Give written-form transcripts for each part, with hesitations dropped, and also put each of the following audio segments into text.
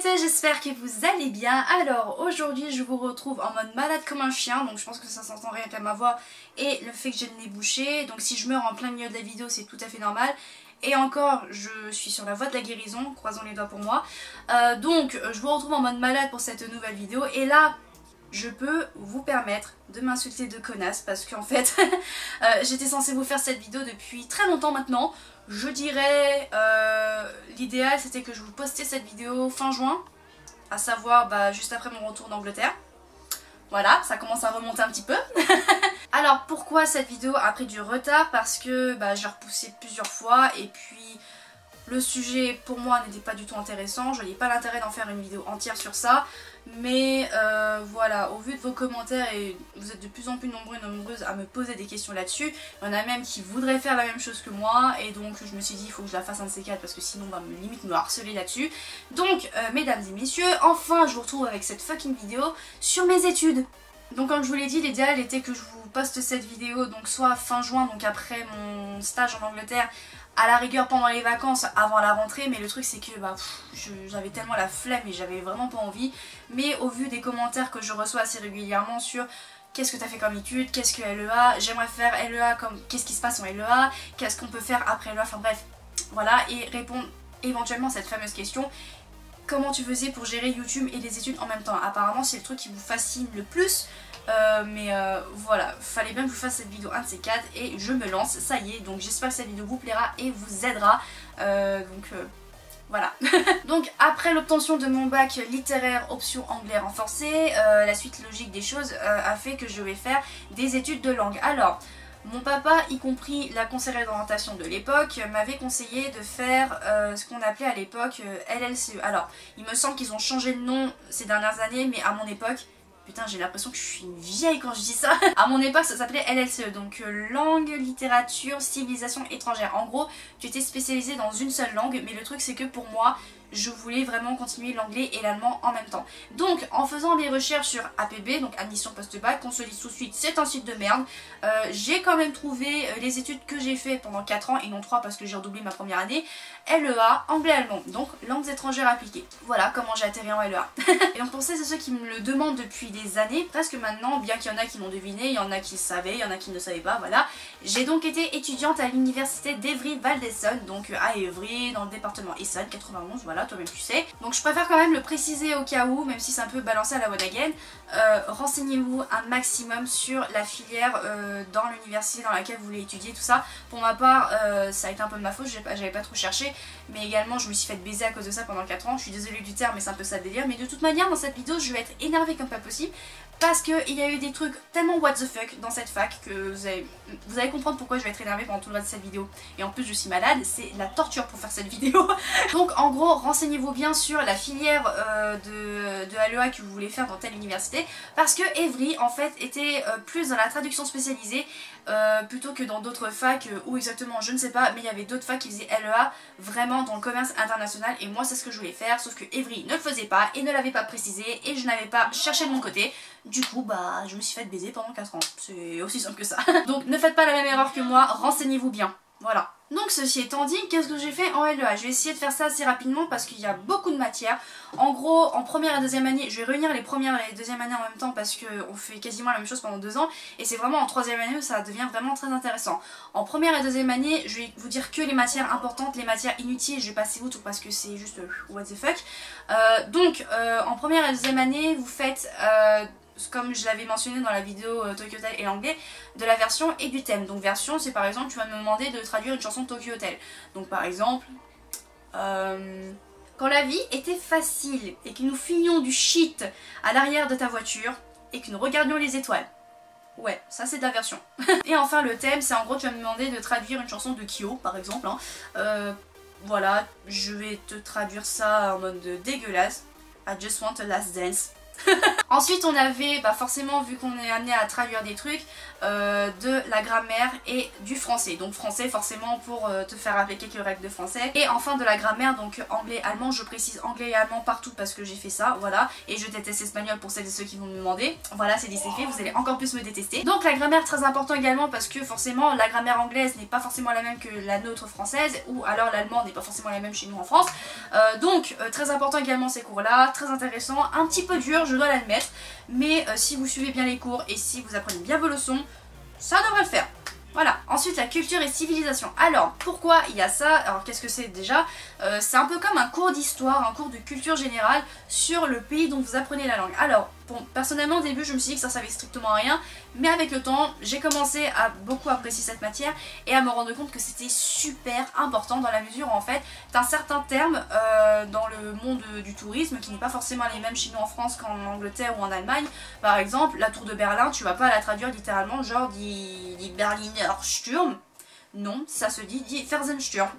Salut, j'espère que vous allez bien. Alors aujourd'hui je vous retrouve en mode malade comme un chien, donc je pense que ça s'entend rien qu'à ma voix et le fait que j'ai le nez bouché, donc si je meurs en plein milieu de la vidéo c'est tout à fait normal. Et encore, je suis sur la voie de la guérison, croisons les doigts pour moi. Donc je vous retrouve en mode malade pour cette nouvelle vidéo et là je peux vous permettre de m'insulter de connasse parce qu'en fait j'étais censée vous faire cette vidéo depuis très longtemps maintenant. Je dirais l'idéal c'était que je vous postais cette vidéo fin juin, à savoir juste après mon retour d'Angleterre. Voilà, ça commence à remonter un petit peu. Alors pourquoi cette vidéo a pris du retard? Parce que j'ai repoussé plusieurs fois et puis le sujet pour moi n'était pas du tout intéressant. Je n'ai pas l'intérêt d'en faire une vidéo entière sur ça. Mais voilà, au vu de vos commentaires, et vous êtes de plus en plus nombreux et nombreuses à me poser des questions là-dessus. Il y en a même qui voudraient faire la même chose que moi. Et donc je me suis dit il faut que je la fasse un de ces quatre parce que sinon on va limite me harceler là-dessus. Donc mesdames et messieurs, enfin je vous retrouve avec cette fucking vidéo sur mes études. Donc comme je vous l'ai dit, l'idéal était que je vous poste cette vidéo donc soit fin juin, donc après mon stage en Angleterre, à la rigueur pendant les vacances avant la rentrée, mais le truc c'est que j'avais tellement la flemme et j'avais vraiment pas envie. Mais au vu des commentaires que je reçois assez régulièrement sur qu'est-ce que t'as fait comme étude, qu'est-ce que LEA, j'aimerais faire LEA, comme qu'est-ce qui se passe en LEA, qu'est-ce qu'on peut faire après LEA, enfin bref, voilà, et répondre éventuellement à cette fameuse question. Comment tu faisais pour gérer YouTube et les études en même temps? Apparemment c'est le truc qui vous fascine le plus. Voilà, fallait bien que je vous fasse cette vidéo un de ces quatre et je me lance, ça y est, donc j'espère que cette vidéo vous plaira et vous aidera, voilà. Donc après l'obtention de mon bac littéraire option anglais renforcé, la suite logique des choses a fait que je vais faire des études de langue. Alors mon papa, y compris la conseillère d'orientation de l'époque, m'avait conseillé de faire ce qu'on appelait à l'époque LLCE. Alors il me semble qu'ils ont changé de nom ces dernières années, mais à mon époque, putain j'ai l'impression que je suis une vieille quand je dis ça. À mon époque ça s'appelait LLCE, donc langue, littérature, civilisation étrangère. En gros tu étais spécialisé dans une seule langue, mais le truc c'est que pour moi je voulais vraiment continuer l'anglais et l'allemand en même temps. Donc en faisant des recherches sur APB, donc admission post-bac, qu'on se dise tout de suite c'est un site de merde, j'ai quand même trouvé les études que j'ai fait pendant 4 ans et non 3 parce que j'ai redoublé ma première année, LEA, anglais-allemand, donc langues étrangères appliquées. Voilà comment j'ai atterri en LEA. Et donc pour ça c'est ceux qui me le demandent depuis des années, presque maintenant, bien qu'il y en a qui l'ont deviné, il y en a qui savaient, il y en a qui ne savaient pas, voilà. J'ai donc été étudiante à l'université d'Evry-Val d'Essonne, donc à Evry, dans le département Essonne, 91, voilà, toi-même tu sais. Donc je préfère quand même le préciser au cas où, même si c'est un peu balancé à la one again, renseignez-vous un maximum sur la filière dans l'université dans laquelle vous voulez étudier, tout ça. Pour ma part, ça a été un peu de ma faute, j'avais pas trop cherché, mais également je me suis fait baiser à cause de ça pendant 4 ans. Je suis désolée du terme, mais c'est un peu ça le délire. Mais de toute manière, dans cette vidéo, je vais être énervée comme pas possible, parce qu'il y a eu des trucs tellement what the fuck dans cette fac que vous allez comprendre pourquoi je vais être énervée pendant tout le reste de cette vidéo. Et en plus je suis malade, c'est la torture pour faire cette vidéo. Donc en gros, renseignez-vous bien sur la filière de LEA que vous voulez faire dans telle université, parce que Evry en fait était plus dans la traduction spécialisée plutôt que dans d'autres facs où exactement je ne sais pas, mais il y avait d'autres facs qui faisaient LEA vraiment dans le commerce international et moi c'est ce que je voulais faire, sauf que Evry ne le faisait pas et ne l'avait pas précisé et je n'avais pas cherché de mon côté. Du coup je me suis fait baiser pendant 4 ans, c'est aussi simple que ça. Donc ne faites pas la même erreur que moi, renseignez-vous bien, voilà. Donc ceci étant dit, qu'est-ce que j'ai fait en LEA? Je vais essayer de faire ça assez rapidement parce qu'il y a beaucoup de matières. En gros, en première et deuxième année, je vais réunir les premières et les deuxième années en même temps parce qu'on fait quasiment la même chose pendant 2 ans. Et c'est vraiment en troisième année où ça devient vraiment très intéressant. En première et deuxième année, je vais vous dire que les matières importantes, les matières inutiles, je vais passer outre parce que c'est juste what the fuck. En première et deuxième année, vous faites... comme je l'avais mentionné dans la vidéo Tokyo Hotel et l'anglais, de la version et du thème. Donc version c'est par exemple tu vas me demander de traduire une chanson de Tokyo Hotel. Donc par exemple quand la vie était facile et que nous fumions du shit à l'arrière de ta voiture et que nous regardions les étoiles. Ouais, ça c'est de la version. Et enfin le thème c'est en gros tu vas me demander de traduire une chanson de Kyo par exemple, hein. Voilà, je vais te traduire ça en mode dégueulasse. I just want a last dance. Ensuite on avait forcément, vu qu'on est amené à traduire des trucs, de la grammaire et du français. Donc français forcément pour te faire rappeler quelques règles de français. Et enfin de la grammaire, donc anglais, allemand, je précise anglais et allemand partout parce que j'ai fait ça, voilà. Et je déteste espagnol pour celles et ceux qui vont me demander. Voilà, c'est dit, c'est fait, vous allez encore plus me détester. Donc la grammaire très important également parce que forcément la grammaire anglaise n'est pas forcément la même que la nôtre française, ou alors l'allemand n'est pas forcément la même chez nous en France. Donc très important également ces cours là, très intéressant, un petit peu dur je dois l'admettre, mais si vous suivez bien les cours et si vous apprenez bien vos leçons, ça devrait le faire. Voilà. Ensuite la culture et civilisation. Alors pourquoi il y a ça? Alors qu'est-ce que c'est déjà? C'est un peu comme un cours d'histoire, un cours de culture générale sur le pays dont vous apprenez la langue. Alors bon, personnellement au début je me suis dit que ça servait strictement à rien, mais avec le temps j'ai commencé à beaucoup apprécier cette matière et à me rendre compte que c'était super important dans la mesure où en fait t'as un certain terme dans le monde du tourisme qui n'est pas forcément les mêmes chez nous en France qu'en Angleterre ou en Allemagne. Par exemple la tour de Berlin, tu vas pas la traduire littéralement genre die Berliner Sturm. Non, ça se dit die Fersensturm.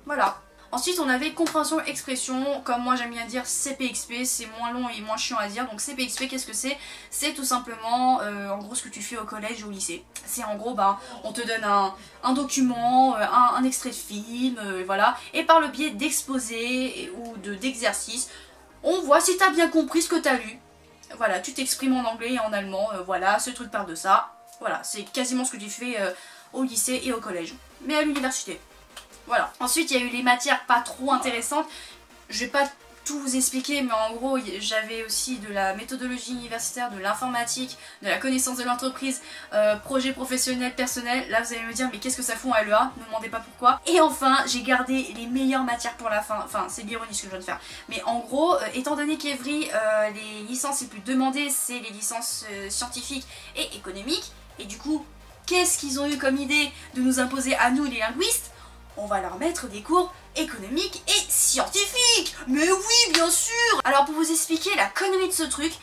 Voilà. Ensuite on avait compréhension expression, comme moi j'aime bien dire CPXP, c'est moins long et moins chiant à dire. Donc CPXP, qu'est-ce que c'est? C'est tout simplement en gros ce que tu fais au collège ou au lycée. C'est en gros on te donne un document, un extrait de film, voilà, et par le biais d'exposés ou d'exercices, on voit si t'as bien compris ce que t'as lu. Voilà, tu t'exprimes en anglais et en allemand, voilà, ce truc parle de ça. Voilà, c'est quasiment ce que tu fais au lycée et au collège, mais à l'université. Voilà. Ensuite, il y a eu les matières pas trop intéressantes. Je vais pas tout vous expliquer, mais en gros, j'avais aussi de la méthodologie universitaire, de l'informatique, de la connaissance de l'entreprise, projet professionnel, personnel. Là, vous allez me dire, mais qu'est-ce que ça fout en LEA? Ne me demandez pas pourquoi. Et enfin, j'ai gardé les meilleures matières pour la fin. Enfin, c'est l'ironie ce que je viens de faire. Mais en gros, étant donné qu'Evry, les licences les plus demandées, c'est les licences scientifiques et économiques. Et du coup, qu'est-ce qu'ils ont eu comme idée de nous imposer à nous, les linguistes? On va leur mettre des cours économiques et scientifiques. Mais oui, bien sûr. Alors pour vous expliquer la connerie de ce truc,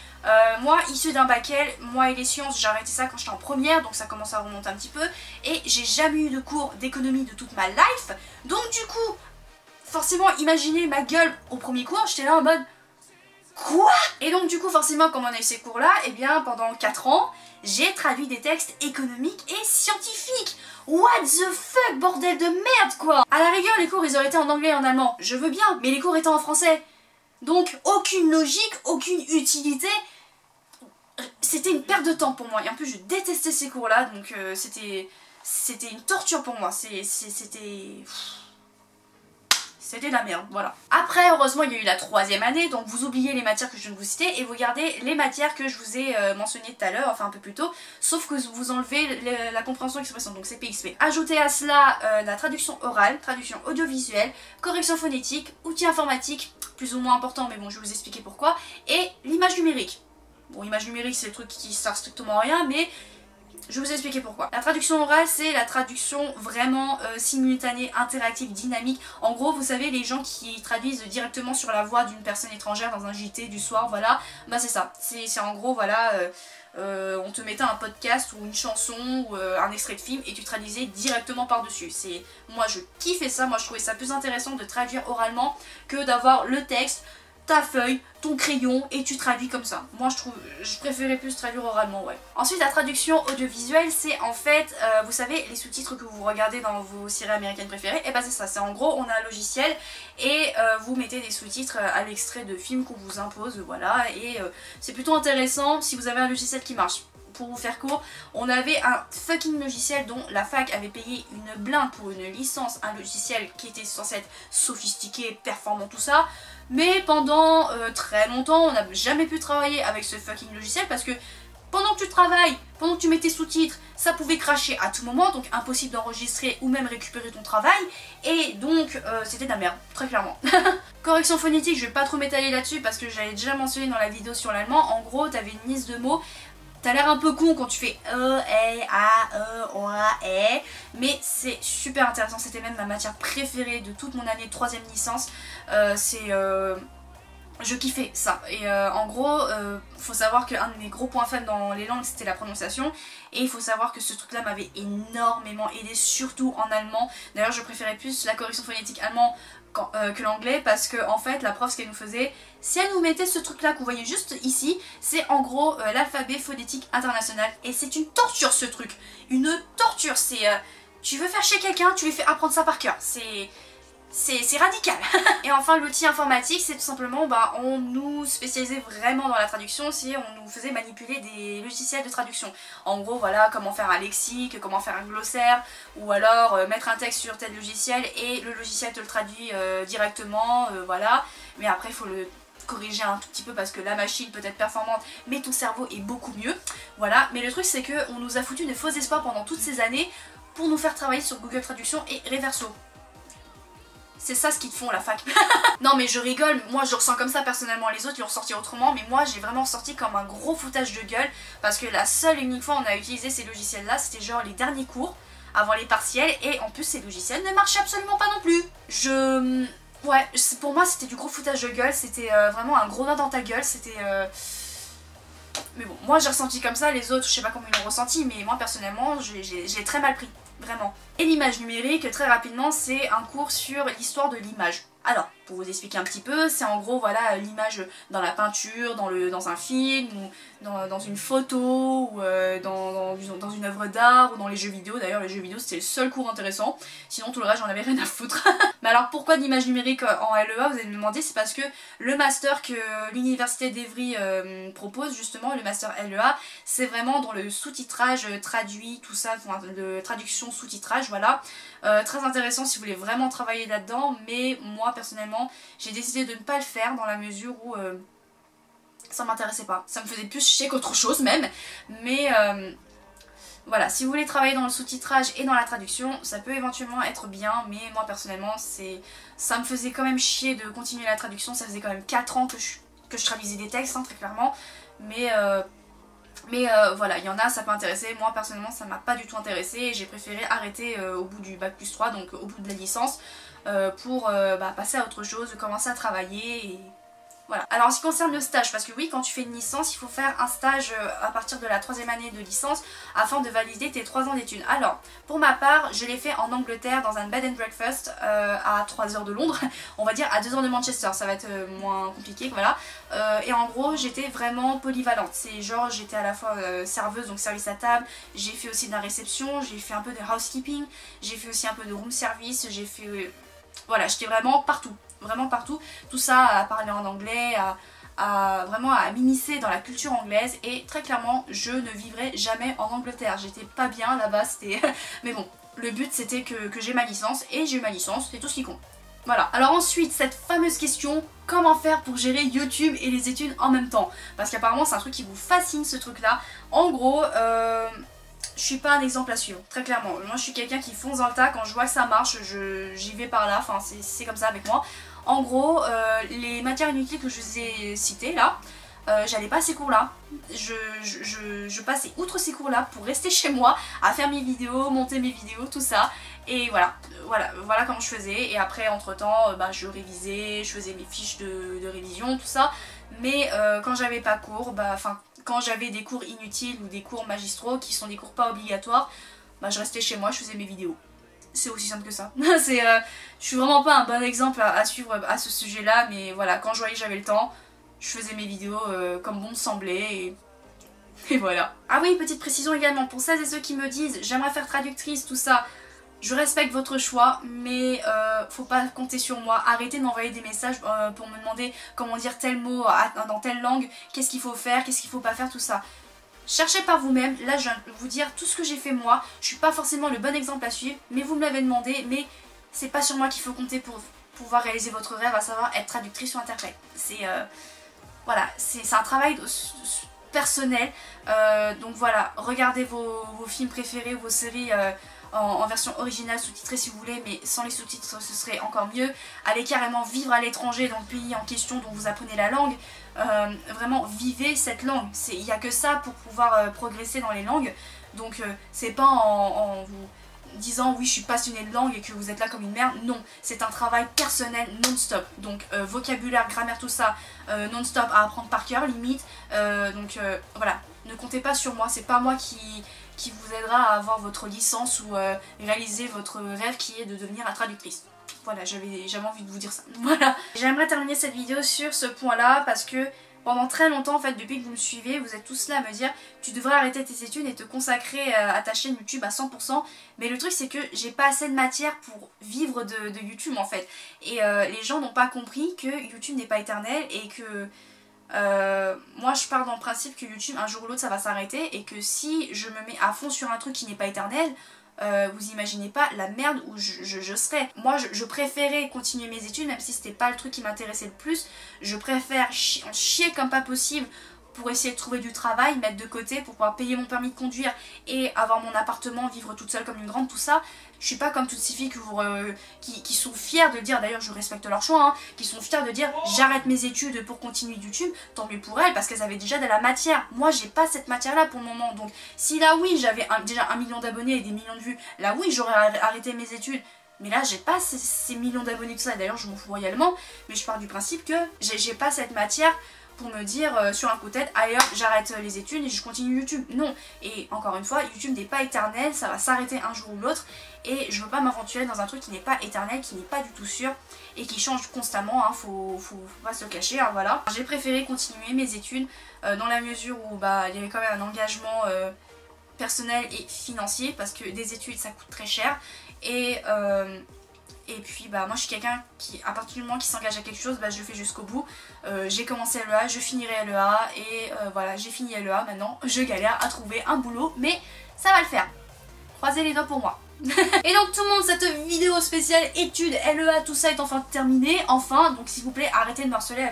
moi, issu d'un bac L, moi et les sciences, j'ai arrêté ça quand j'étais en première, donc ça commence à remonter un petit peu, et j'ai jamais eu de cours d'économie de toute ma life, donc du coup, forcément, imaginez ma gueule au premier cours, j'étais là en mode... Quoi? Et donc du coup, forcément, comme on a eu ces cours-là, et bien pendant 4 ans, j'ai traduit des textes économiques et scientifiques. What the fuck, bordel de merde quoi! À la rigueur, les cours ils auraient été en anglais et en allemand, je veux bien, mais les cours étaient en français. Donc aucune logique, aucune utilité. C'était une perte de temps pour moi. Et en plus je détestais ces cours-là, donc c'était une torture pour moi. C'était de la merde, voilà. Après, heureusement, il y a eu la 3e année, donc vous oubliez les matières que je viens de vous citer et vous gardez les matières que je vous ai mentionnées tout à l'heure, enfin un peu plus tôt, sauf que vous enlevez la compréhension expression, donc c'est PXP. Ajoutez à cela la traduction orale, traduction audiovisuelle, correction phonétique, outils informatiques, plus ou moins important, mais bon, je vais vous expliquer pourquoi, et l'image numérique. Bon, l'image numérique, c'est le truc qui sert strictement à rien, mais... je vais vous expliquer pourquoi. La traduction orale, c'est la traduction vraiment simultanée, interactive, dynamique. En gros, vous savez, les gens qui traduisent directement sur la voix d'une personne étrangère dans un JT du soir, voilà, bah c'est ça. C'est en gros, voilà, on te mettait un podcast ou une chanson ou un extrait de film et tu traduisais directement par-dessus. Moi, je kiffais ça, moi je trouvais ça plus intéressant de traduire oralement que d'avoir le texte, ta feuille, ton crayon et tu traduis comme ça. Moi je préférais plus traduire oralement, ouais. Ensuite la traduction audiovisuelle, c'est en fait, vous savez, les sous-titres que vous regardez dans vos séries américaines préférées, et bah c'est ça, c'est en gros on a un logiciel et vous mettez des sous-titres à l'extrait de film qu'on vous impose, voilà, et c'est plutôt intéressant si vous avez un logiciel qui marche. Pour vous faire court, on avait un fucking logiciel dont la fac avait payé une blinde pour une licence, un logiciel qui était censé être sophistiqué, performant, tout ça, mais pendant très longtemps, on n'a jamais pu travailler avec ce fucking logiciel parce que pendant que tu travailles, pendant que tu mets tes sous-titres, ça pouvait cracher à tout moment, donc impossible d'enregistrer ou même récupérer ton travail, et donc c'était de la merde, très clairement. Correction phonétique, je vais pas trop m'étaler là-dessus parce que j'avais déjà mentionné dans la vidéo sur l'allemand, en gros t'avais une liste de mots. T'as l'air un peu con quand tu fais mais c'est super intéressant, c'était même ma matière préférée de toute mon année de 3e licence. Je kiffais ça. Et en gros, faut savoir qu'un de mes gros points faibles dans les langues, c'était la prononciation. Et il faut savoir que ce truc-là m'avait énormément aidé, surtout en allemand. D'ailleurs, je préférais plus la correction phonétique allemand que l'anglais, parce que en fait la prof ce qu'elle nous faisait, si elle nous mettait ce truc là que vous voyez juste ici, c'est en gros l'alphabet phonétique international, et c'est une torture ce truc, une torture, c'est tu veux faire chez quelqu'un, tu lui fais apprendre ça par cœur, c'est radical. Et enfin l'outil informatique, c'est tout simplement, on nous spécialisait vraiment dans la traduction, si on nous faisait manipuler des logiciels de traduction. En gros voilà, comment faire un lexique, comment faire un glossaire, ou alors mettre un texte sur tel logiciel et le logiciel te le traduit directement, voilà. Mais après il faut le corriger un tout petit peu parce que la machine peut être performante mais ton cerveau est beaucoup mieux, voilà. Mais le truc c'est qu'on nous a foutu de faux espoirs pendant toutes ces années pour nous faire travailler sur Google Traduction et Reverso. C'est ça ce qu'ils te font la fac. Non mais je rigole, moi je ressens comme ça personnellement, les autres ils ont ressorti autrement, mais moi j'ai vraiment sorti comme un gros foutage de gueule, parce que la seule et unique fois où on a utilisé ces logiciels là, c'était genre les derniers cours, avant les partiels, et en plus ces logiciels ne marchaient absolument pas non plus. Ouais, pour moi c'était du gros foutage de gueule, c'était vraiment un gros nœud dans ta gueule, c'était... Mais bon, moi j'ai ressenti comme ça, les autres je sais pas comment ils l'ont ressenti, mais moi personnellement j'ai très mal pris. Vraiment. Et l'image numérique, très rapidement, c'est un cours sur l'histoire de l'image. Alors, pour vous expliquer un petit peu, c'est en gros voilà l'image dans la peinture, dans un film, ou dans une photo, ou dans une œuvre d'art, ou dans les jeux vidéo. D'ailleurs les jeux vidéo c'était le seul cours intéressant, sinon tout le reste j'en avais rien à foutre. Mais alors pourquoi de l'image numérique en LEA, vous allez me demander, c'est parce que le master que l'université d'Evry propose, justement, le master LEA, c'est vraiment dans le sous-titrage traduit, tout ça, de traduction sous-titrage, voilà. Très intéressant si vous voulez vraiment travailler là-dedans, mais moi personnellement j'ai décidé de ne pas le faire dans la mesure où ça m'intéressait pas. Ça me faisait plus chier qu'autre chose même, mais voilà, si vous voulez travailler dans le sous-titrage et dans la traduction, ça peut éventuellement être bien, mais moi personnellement ça me faisait quand même chier de continuer la traduction. Ça faisait quand même 4 ans que je traduisais des textes, hein, très clairement, mais voilà, il y en a, ça peut intéresser. Moi personnellement ça m'a pas du tout intéressé et j'ai préféré arrêter au bout du bac+3, donc au bout de la licence, pour passer à autre chose, commencer à travailler et... Voilà. Alors en ce qui concerne le stage, parce que oui, quand tu fais une licence, il faut faire un stage à partir de la 3e année de licence afin de valider tes 3 ans d'études. Alors, pour ma part, je l'ai fait en Angleterre dans un bed and breakfast à 3 heures de Londres, on va dire à 2 heures de Manchester, ça va être moins compliqué, voilà. Et en gros, j'étais vraiment polyvalente, c'est genre j'étais à la fois serveuse, donc service à table, j'ai fait aussi de la réception, j'ai fait un peu de housekeeping, j'ai fait aussi un peu de room service, j'ai fait... voilà, j'étais vraiment partout. Vraiment partout, tout ça à parler en anglais, vraiment à m'immiscer dans la culture anglaise, et très clairement je ne vivrai jamais en Angleterre, j'étais pas bien là-bas, c'était... mais bon, le but c'était que j'ai ma licence, et j'ai eu ma licence, c'est tout ce qui compte. Voilà, alors ensuite cette fameuse question, comment faire pour gérer YouTube et les études en même temps? Parce qu'apparemment c'est un truc qui vous fascine ce truc là. En gros, je suis pas un exemple à suivre, très clairement. Moi je suis quelqu'un qui fonce dans le tas, quand je vois que ça marche, j'y vais par là, enfin c'est comme ça avec moi. En gros, les matières inutiles que je vous ai citées là, j'allais pas à ces cours là. Je passais outre ces cours là pour rester chez moi à faire mes vidéos, monter mes vidéos, tout ça. Et voilà comment je faisais. Et après entre temps je révisais, je faisais mes fiches de révision, tout ça. Mais quand j'avais pas cours, quand j'avais des cours inutiles ou des cours magistraux qui sont des cours pas obligatoires, je restais chez moi, je faisais mes vidéos. C'est aussi simple que ça. Je suis vraiment pas un bon exemple à suivre à ce sujet là, mais voilà, quand je voyais que j'avais le temps, je faisais mes vidéos comme bon me semblait, et voilà. Ah oui, petite précision également, pour celles et ceux qui me disent j'aimerais faire traductrice, tout ça, je respecte votre choix, mais faut pas compter sur moi. Arrêtez de m'envoyer des messages pour me demander comment dire tel mot dans telle langue, qu'est-ce qu'il faut faire, qu'est-ce qu'il faut pas faire, tout ça. Cherchez par vous-même, là je viens de vous dire tout ce que j'ai fait moi, je suis pas forcément le bon exemple à suivre, mais vous me l'avez demandé, mais c'est pas sur moi qu'il faut compter pour pouvoir réaliser votre rêve, à savoir être traductrice ou interprète. Voilà, c'est un travail personnel, donc voilà, regardez vos films préférés, vos séries en version originale sous-titrée si vous voulez, mais sans les sous-titres ce serait encore mieux. Allez carrément vivre à l'étranger dans le pays en question dont vous apprenez la langue. Vraiment vivez cette langue, il n'y a que ça pour pouvoir progresser dans les langues, donc c'est pas en vous disant oui je suis passionnée de langue et que vous êtes là comme une merde, non, c'est un travail personnel non-stop, donc vocabulaire, grammaire, tout ça non-stop à apprendre par cœur limite, donc voilà, ne comptez pas sur moi, c'est pas moi qui vous aidera à avoir votre licence ou réaliser votre rêve qui est de devenir la traductrice. voilà, j'avais envie de vous dire ça. Voilà. J'aimerais terminer cette vidéo sur ce point là parce que pendant très longtemps en fait, depuis que vous me suivez, vous êtes tous là à me dire tu devrais arrêter tes études et te consacrer à ta chaîne YouTube à 100%. Mais le truc c'est que j'ai pas assez de matière pour vivre de YouTube en fait. Et les gens n'ont pas compris que YouTube n'est pas éternel et que moi je pars dans le principe que YouTube un jour ou l'autre ça va s'arrêter et que si je me mets à fond sur un truc qui n'est pas éternel, vous imaginez pas la merde où je serais. Moi je préférais continuer mes études même si c'était pas le truc qui m'intéressait le plus. Je préfère en chier comme pas possible pour essayer de trouver du travail, mettre de côté pour pouvoir payer mon permis de conduire et avoir mon appartement, vivre toute seule comme une grande, tout ça. Je suis pas comme toutes ces filles qui sont fières de dire, d'ailleurs je respecte leur choix, hein, qui sont fières de dire j'arrête mes études pour continuer YouTube, tant mieux pour elles parce qu'elles avaient déjà de la matière. Moi j'ai pas cette matière là pour le moment, donc si là oui j'avais déjà 1 million d'abonnés et des millions de vues, là oui j'aurais arrêté mes études. Mais là j'ai pas ces millions d'abonnés tout ça, d'ailleurs je m'en fous royalement, mais je pars du principe que j'ai pas cette matière pour me dire sur un coup de tête, allez hop, j'arrête les études et je continue YouTube. Non, et encore une fois, YouTube n'est pas éternel, ça va s'arrêter un jour ou l'autre et je veux pas m'aventurer dans un truc qui n'est pas éternel, qui n'est pas du tout sûr et qui change constamment, hein, faut pas se le cacher, hein, voilà. J'ai préféré continuer mes études dans la mesure où bah, il y avait quand même un engagement personnel et financier parce que des études ça coûte très cher et puis bah moi je suis quelqu'un qui, à partir du moment qui s'engage à quelque chose, bah je le fais jusqu'au bout. J'ai commencé LEA, je finirai LEA et voilà, j'ai fini LEA, maintenant je galère à trouver un boulot, mais ça va le faire. Croisez les doigts pour moi. Et donc tout le monde, cette vidéo spéciale études, LEA, tout ça est enfin terminée, enfin, donc s'il vous plaît arrêtez de me harceler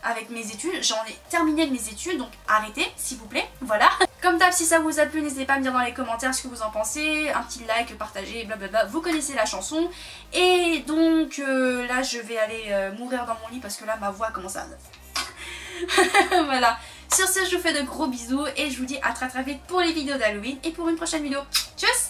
avec mes études, j'en ai terminé de mes études, donc arrêtez s'il vous plaît, voilà. Comme d'hab, si ça vous a plu, n'hésitez pas à me dire dans les commentaires ce que vous en pensez, un petit like, partager, blablabla, vous connaissez la chanson. Et donc là je vais aller mourir dans mon lit parce que là ma voix commence à... Voilà, sur ce je vous fais de gros bisous et je vous dis à très vite pour les vidéos d'Halloween et pour une prochaine vidéo. Tchuss!